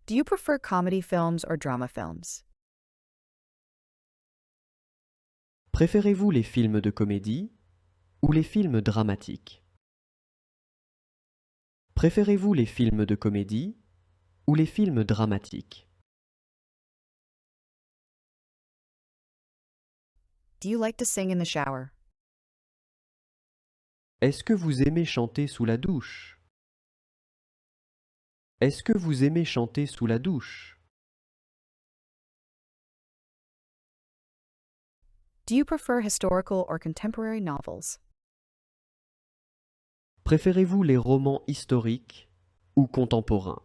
Do you prefer comedy films or drama films? Préférez-vous les films de comédie ou les films dramatiques? Préférez-vous les films de comédie ou les films dramatiques? Do you like to sing in the shower? Est-ce que vous aimez chanter sous la douche? Est-ce que vous aimez chanter sous la douche? Do you prefer historical or contemporary novels? Préférez-vous les romans historiques ou contemporains?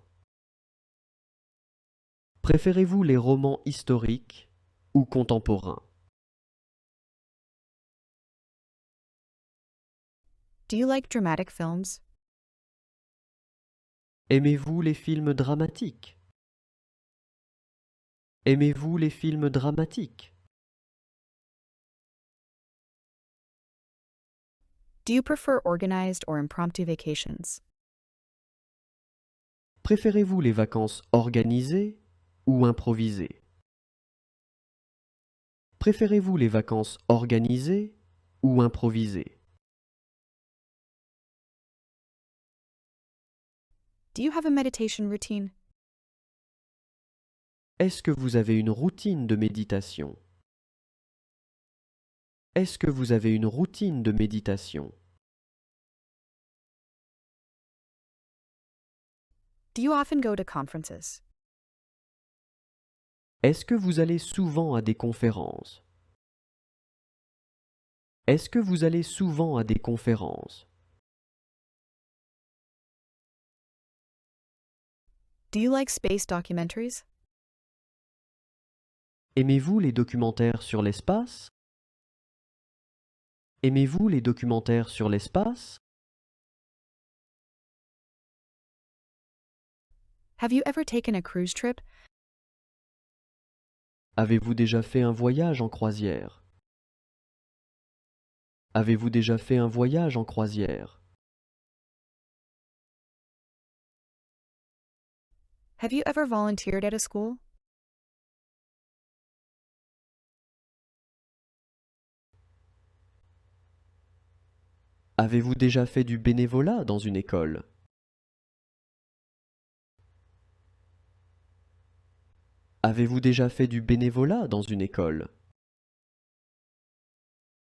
Préférez-vous les romans historiques ou contemporains? Do you like dramatic films? Aimez-vous les films dramatiques? Aimez-vous les films dramatiques? Do you prefer organized or impromptu vacations? Préférez-vous les vacances organisées ou improvisées? Préférez-vous les vacances organisées ou improvisées? Do you have a meditation routine? Est-ce que vous avez une routine de méditation? Est-ce que vous avez une routine de méditation? Do you often go to conferences? Est-ce que vous allez souvent à des conférences? Est-ce que vous allez souvent à des conférences? Do you like space documentaries? Aimez-vous les documentaires sur l'espace? Aimez-vous les documentaires sur l'espace? Have you ever taken a cruise trip? Avez-vous déjà fait un voyage en croisière? Avez-vous déjà fait un voyage en croisière? Have you ever volunteered at a school? Avez-vous déjà fait du bénévolat dans une école? Avez-vous déjà fait du bénévolat dans une école?